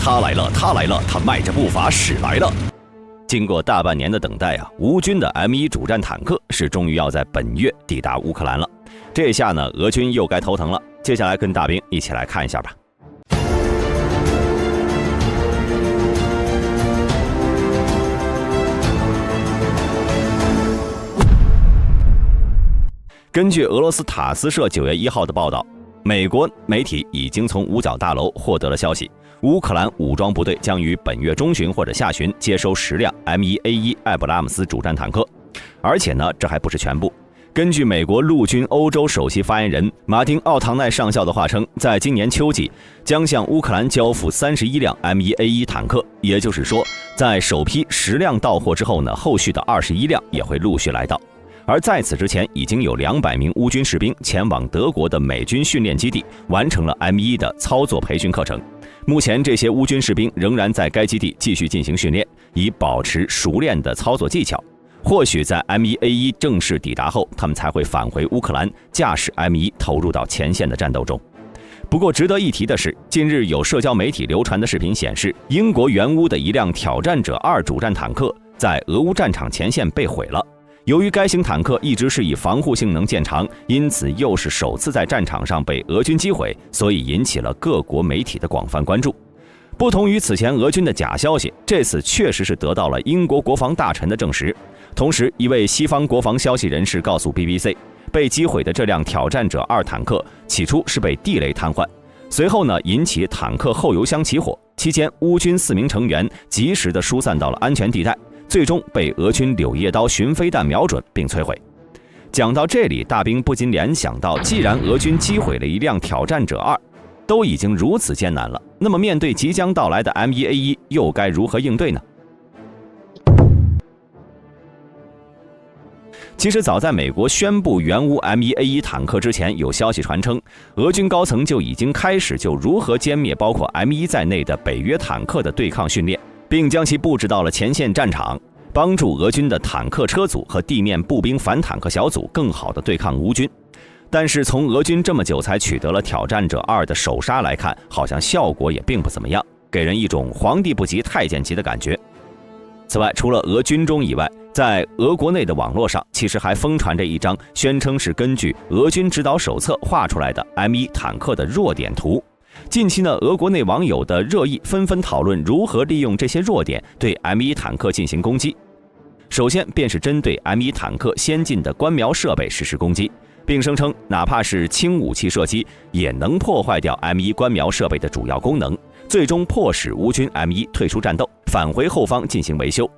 他来了，他来了，他迈着步伐驶来了。经过大半年的等待啊，乌军的 M1 主战坦克是终于要在本月抵达乌克兰了。这下呢，俄军又该头疼了。接下来跟大兵一起来看一下吧。根据俄罗斯塔斯社9月1号的报道，美国媒体已经从五角大楼获得了消息，乌克兰武装部队将于本月中旬或者下旬接收10辆 M1A1 艾布拉姆斯主战坦克。而且呢，这还不是全部。根据美国陆军欧洲首席发言人马丁·奥唐奈上校的话称，在今年秋季将向乌克兰交付31辆 M1A1 坦克，也就是说，在首批10辆到货之后呢，后续的21辆也会陆续来到。而在此之前，已经有200名乌军士兵前往德国的美军训练基地，完成了 M1 的操作培训课程。目前，这些乌军士兵仍然在该基地继续进行训练，以保持熟练的操作技巧。或许在 M1A1 正式抵达后，他们才会返回乌克兰，驾驶 M1 投入到前线的战斗中。不过，值得一提的是，近日有社交媒体流传的视频显示，英国援乌的一辆挑战者2主战坦克在俄乌战场前线被毁了。由于该型坦克一直是以防护性能见长，因此又是首次在战场上被俄军击毁，所以引起了各国媒体的广泛关注。不同于此前俄军的假消息，这次确实是得到了英国国防大臣的证实。同时，一位西方国防消息人士告诉 BBC， 被击毁的这辆挑战者2坦克起初是被地雷瘫痪，随后呢引起坦克后油箱起火，期间乌军4名成员及时的疏散到了安全地带，最终被俄军柳叶刀巡飞弹瞄准并摧毁。讲到这里，大兵不禁联想到，既然俄军击毁了一辆挑战者2，都已经如此艰难了，那么面对即将到来的 M1A1 又该如何应对呢？其实早在美国宣布援乌 M1A1 坦克之前，有消息传称，俄军高层就已经开始就如何歼灭包括 M1 在内的北约坦克的对抗训练，并将其布置到了前线战场，帮助俄军的坦克车组和地面步兵反坦克小组更好地对抗乌军。但是从俄军这么久才取得了挑战者2的首杀来看，好像效果也并不怎么样，给人一种皇帝不急太监急的感觉。此外，除了俄军中以外，在俄国内的网络上其实还疯传着一张宣称是根据俄军指导手册画出来的 M1 坦克的弱点图。近期呢，俄国内网友的热议纷纷讨论如何利用这些弱点对 M1 坦克进行攻击。首先便是针对 M1 坦克先进的观瞄设备实施攻击，并声称哪怕是轻武器射击也能破坏掉 M1 观瞄设备的主要功能，最终迫使乌军 M1 退出战斗，返回后方进行维修。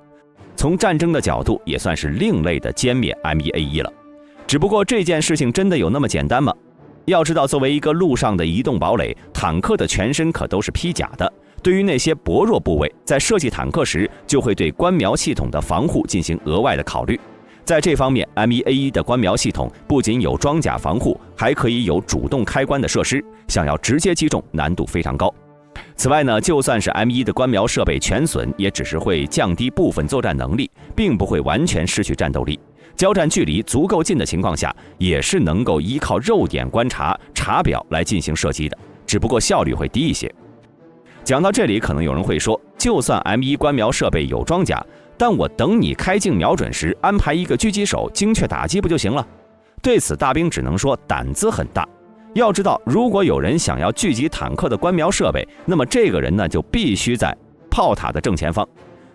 从战争的角度也算是另类的歼灭 M1A1 了。只不过这件事情真的有那么简单吗？要知道，作为一个陆上的移动堡垒，坦克的全身可都是披甲的，对于那些薄弱部位，在设计坦克时就会对观瞄系统的防护进行额外的考虑。在这方面， M1A1 的观瞄系统不仅有装甲防护，还可以有主动开关的设施，想要直接击中难度非常高。此外呢，就算是 M1 的观瞄设备全损，也只是会降低部分作战能力，并不会完全失去战斗力。交战距离足够近的情况下，也是能够依靠肉眼观察查表来进行射击的，只不过效率会低一些。讲到这里，可能有人会说，就算 M1 观瞄设备有装甲，但我等你开镜瞄准时安排一个狙击手精确打击不就行了？对此，大兵只能说胆子很大。要知道，如果有人想要狙击坦克的观瞄设备，那么这个人呢就必须在炮塔的正前方。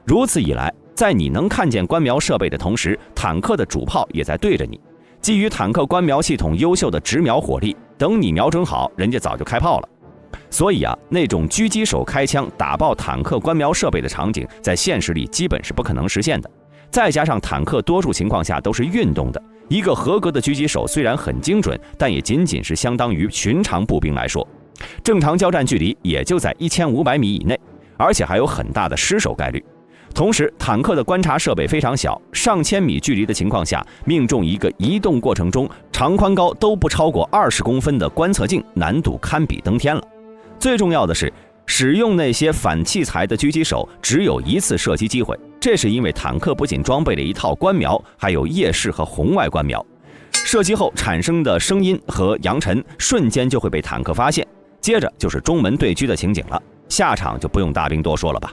如此一来，在你能看见观瞄设备的同时，坦克的主炮也在对着你。基于坦克观瞄系统优秀的直瞄火力，等你瞄准好，人家早就开炮了。所以啊，那种狙击手开枪打爆坦克观瞄设备的场景，在现实里基本是不可能实现的。再加上坦克多数情况下都是运动的，一个合格的狙击手虽然很精准，但也仅仅是相当于寻常步兵来说，正常交战距离也就在1500米以内，而且还有很大的失手概率。同时，坦克的观察设备非常小，上千米距离的情况下，命中一个移动过程中长宽高都不超过20公分的观测镜，难度堪比登天了。最重要的是，使用那些反器材的狙击手只有一次射击机会，这是因为坦克不仅装备了一套观瞄，还有夜视和红外观瞄。射击后产生的声音和扬尘瞬间就会被坦克发现，接着就是中门对狙的情景了。下场就不用大兵多说了吧。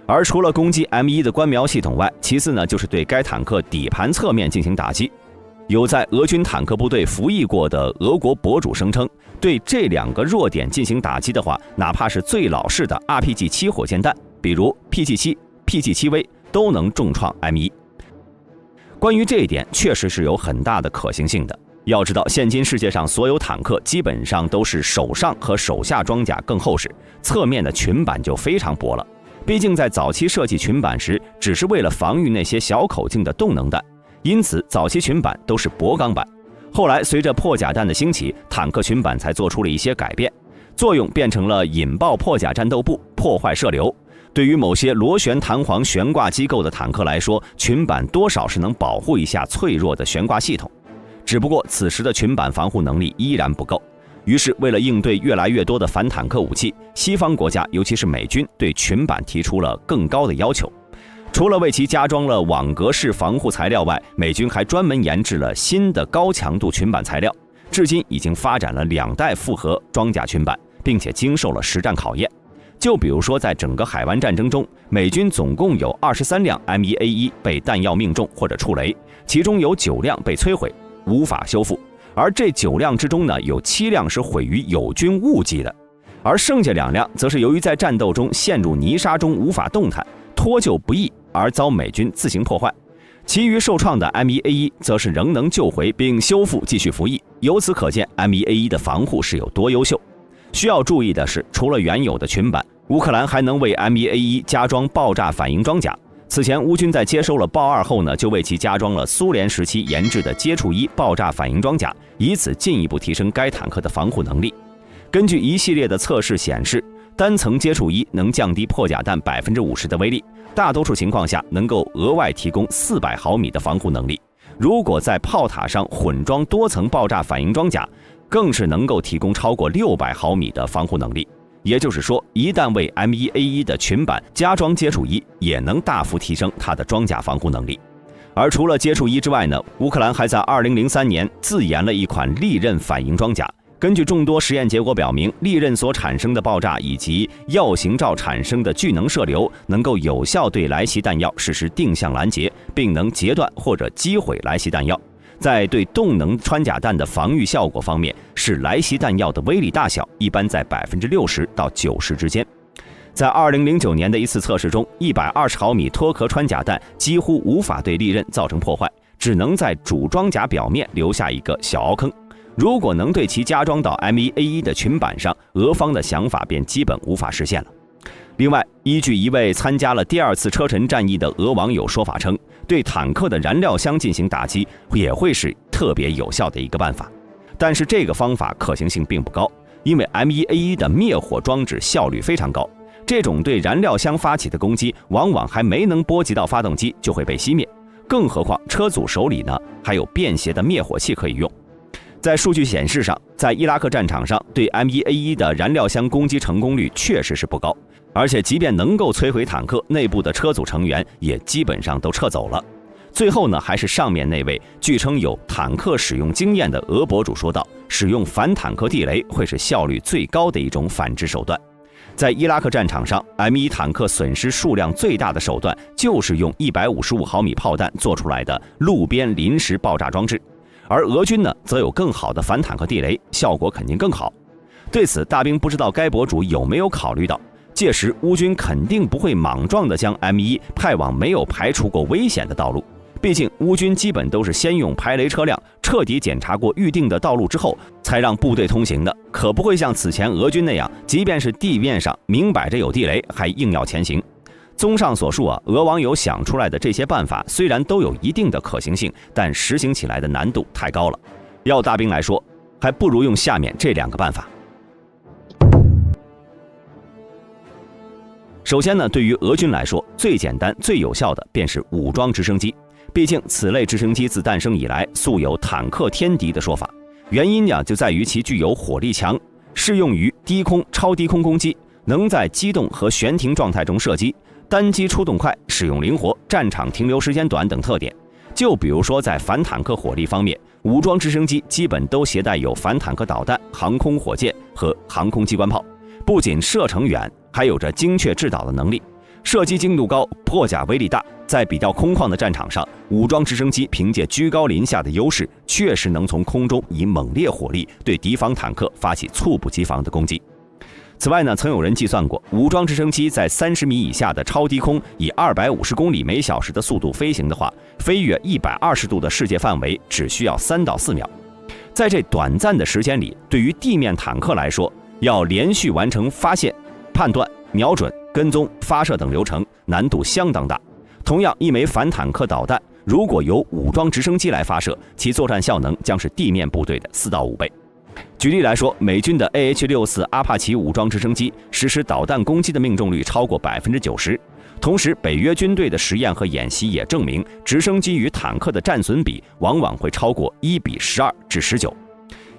而除了攻击 M1 的观瞄系统外，其次呢就是对该坦克底盘侧面进行打击。有在俄军坦克部队服役过的俄国博主声称，对这2个弱点进行打击的话，哪怕是最老式的 RPG-7 火箭弹，比如 PG-7、PG-7V 都能重创 M1。关于这一点，确实是有很大的可行性的。要知道，现今世界上所有坦克基本上都是手上和手下装甲更厚实，侧面的裙板就非常薄了。毕竟在早期设计裙板时，只是为了防御那些小口径的动能弹，因此早期裙板都是薄钢板。后来随着破甲弹的兴起，坦克裙板才做出了一些改变，作用变成了引爆破甲战斗部，破坏射流。对于某些螺旋弹簧悬挂机构的坦克来说，裙板多少是能保护一下脆弱的悬挂系统。只不过此时的裙板防护能力依然不够，于是为了应对越来越多的反坦克武器，西方国家尤其是美军对裙板提出了更高的要求。除了为其加装了网格式防护材料外，美军还专门研制了新的高强度裙板材料，至今已经发展了2代复合装甲裙板，并且经受了实战考验。就比如说在整个海湾战争中，美军总共有23辆 M1A1 被弹药命中或者触雷，其中有9辆被摧毁，无法修复。而这9辆之中呢，有7辆是毁于友军误击的，而剩下2辆则是由于在战斗中陷入泥沙中无法动弹，脱救不易而遭美军自行破坏。其余受创的 M1A1 则是仍能救回并修复继续服役。由此可见 M1A1 的防护是有多优秀。需要注意的是，除了原有的裙板，乌克兰还能为 M1A1 加装爆炸反应装甲。此前乌军在接收了豹2后呢，就为其加装了苏联时期研制的接触1爆炸反应装甲，以此进一步提升该坦克的防护能力。根据一系列的测试显示，单层接触1能降低破甲弹50%的威力，大多数情况下能够额外提供400毫米的防护能力。如果在炮塔上混装多层爆炸反应装甲，更是能够提供超过600毫米的防护能力。也就是说，一旦为 M1A1 的裙板加装接触1，也能大幅提升它的装甲防护能力。而除了接触1之外呢，乌克兰还在2003年自研了一款利刃反应装甲。根据众多实验结果表明，利刃所产生的爆炸以及药形罩产生的聚能射流，能够有效对来袭弹药实施定向拦截，并能截断或者击毁来袭弹药。在对动能穿甲弹的防御效果方面，使来袭弹药的威力大小一般在60%到90%之间。在2009年的一次测试中，120毫米脱壳穿甲弹几乎无法对利刃造成破坏，只能在主装甲表面留下一个小凹坑。如果能对其加装到 M1A1 的裙板上，俄方的想法便基本无法实现了。另外，依据一位参加了第2次车臣战役的俄网友说法称，对坦克的燃料箱进行打击也会是特别有效的一个办法。但是这个方法可行性并不高，因为 M1A1 的灭火装置效率非常高，这种对燃料箱发起的攻击往往还没能波及到发动机就会被熄灭，更何况车主手里呢还有便携的灭火器可以用。在数据显示上，在伊拉克战场上，对 M1A1 的燃料箱攻击成功率确实是不高，而且即便能够摧毁坦克，内部的车组成员也基本上都撤走了。最后呢，还是上面那位据称有坦克使用经验的俄博主说道，使用反坦克地雷会是效率最高的一种反制手段。在伊拉克战场上 ，M1 坦克损失数量最大的手段就是用155毫米炮弹做出来的路边临时爆炸装置。而俄军呢，则有更好的反坦克地雷，效果肯定更好。对此，大兵不知道该博主有没有考虑到，届时乌军肯定不会莽撞地将 M1派往没有排除过危险的道路。毕竟乌军基本都是先用排雷车辆彻底检查过预定的道路之后，才让部队通行的，可不会像此前俄军那样，即便是地面上明摆着有地雷，还硬要前行。综上所述啊，俄网友想出来的这些办法虽然都有一定的可行性，但实行起来的难度太高了。要大兵来说，还不如用下面这2个办法。首先呢，对于俄军来说，最简单最有效的便是武装直升机。毕竟此类直升机自诞生以来，素有坦克天敌的说法。原因呢，就在于其具有火力强，适用于低空、超低空攻击，能在机动和悬停状态中射击，单机出动快，使用灵活，战场停留时间短等特点。就比如说在反坦克火力方面，武装直升机基本都携带有反坦克导弹、航空火箭和航空机关炮，不仅射程远，还有着精确制导的能力，射击精度高，破甲威力大。在比较空旷的战场上，武装直升机凭借居高临下的优势，确实能从空中以猛烈火力对敌方坦克发起猝不及防的攻击。此外呢，曾有人计算过，武装直升机在30米以下的超低空以250公里每小时的速度飞行的话，飞越120度的世界范围只需要3到4秒。在这短暂的时间里，对于地面坦克来说，要连续完成发现、判断、瞄准、跟踪、发射等流程，难度相当大。同样，一枚反坦克导弹如果由武装直升机来发射，其作战效能将是地面部队的4到5倍。举例来说，美军的 AH-64阿帕奇武装直升机实施导弹攻击的命中率超过90%。同时，北约军队的实验和演习也证明，直升机与坦克的战损比往往会超过1:12至19。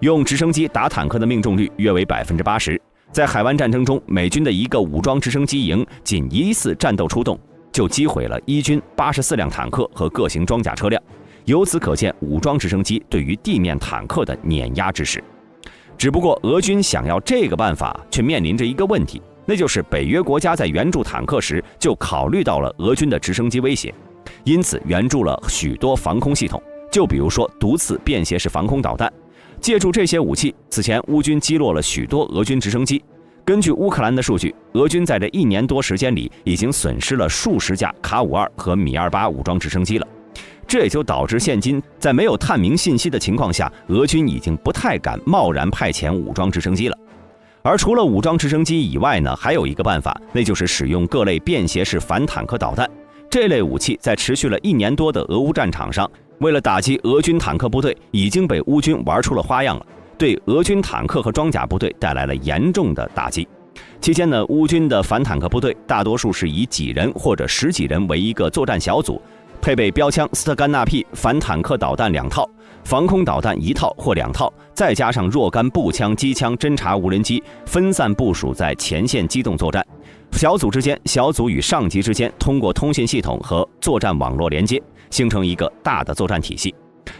用直升机打坦克的命中率约为80%。在海湾战争中，美军的一个武装直升机营仅一次战斗出动，就击毁了伊军84辆坦克和各型装甲车辆。由此可见，武装直升机对于地面坦克的碾压之势。只不过，俄军想要这个办法，却面临着一个问题，那就是北约国家在援助坦克时就考虑到了俄军的直升机威胁，因此援助了许多防空系统，就比如说毒刺便携式防空导弹。借助这些武器，此前乌军击落了许多俄军直升机。根据乌克兰的数据，俄军在这1年多时间里已经损失了数十架卡52和米28武装直升机了。这也就导致现今在没有探明信息的情况下，俄军已经不太敢贸然派遣武装直升机了。而除了武装直升机以外呢，还有一个办法，那就是使用各类便携式反坦克导弹。这类武器在持续了1年多的俄乌战场上，为了打击俄军坦克部队，已经被乌军玩出了花样了，对俄军坦克和装甲部队带来了严重的打击。期间呢，乌军的反坦克部队大多数是以几人或者10几人为一个作战小组，配备标枪斯特甘纳 P 反坦克导弹2套，防空导弹1套或2套，再加上若干步枪、机枪、侦察无人机，分散部署在前线机动作战。小组之间、小组与上级之间通过通信系统和作战网络连接，形成一个大的作战体系。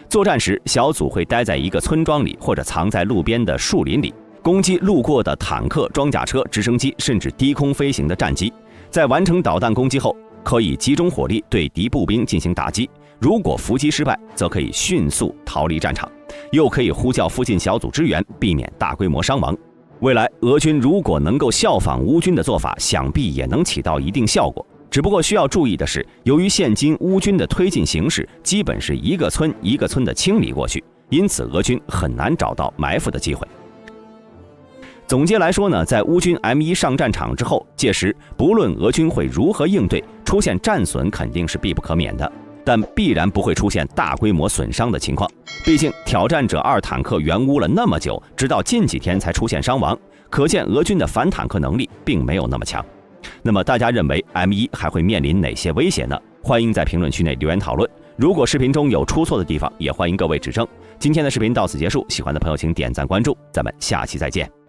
作战时，小组会待在一个村庄里，或者藏在路边的树林里，攻击路过的坦克、装甲车、直升机，甚至低空飞行的战机。在完成导弹攻击后，可以集中火力对敌步兵进行打击，如果伏击失败，则可以迅速逃离战场，又可以呼叫附近小组支援，避免大规模伤亡。未来俄军如果能够效仿乌军的做法，想必也能起到一定效果。只不过需要注意的是，由于现今乌军的推进形势基本是一个村一个村的清理过去，因此俄军很难找到埋伏的机会。总结来说呢，在乌军 M1 上战场之后，届时不论俄军会如何应对，出现战损肯定是必不可免的，但必然不会出现大规模损伤的情况。毕竟挑战者2坦克援乌了那么久，直到近几天才出现伤亡，可见俄军的反坦克能力并没有那么强。那么大家认为 M1 还会面临哪些威胁呢？欢迎在评论区内留言讨论。如果视频中有出错的地方，也欢迎各位指正。今天的视频到此结束，喜欢的朋友请点赞关注，咱们下期再见。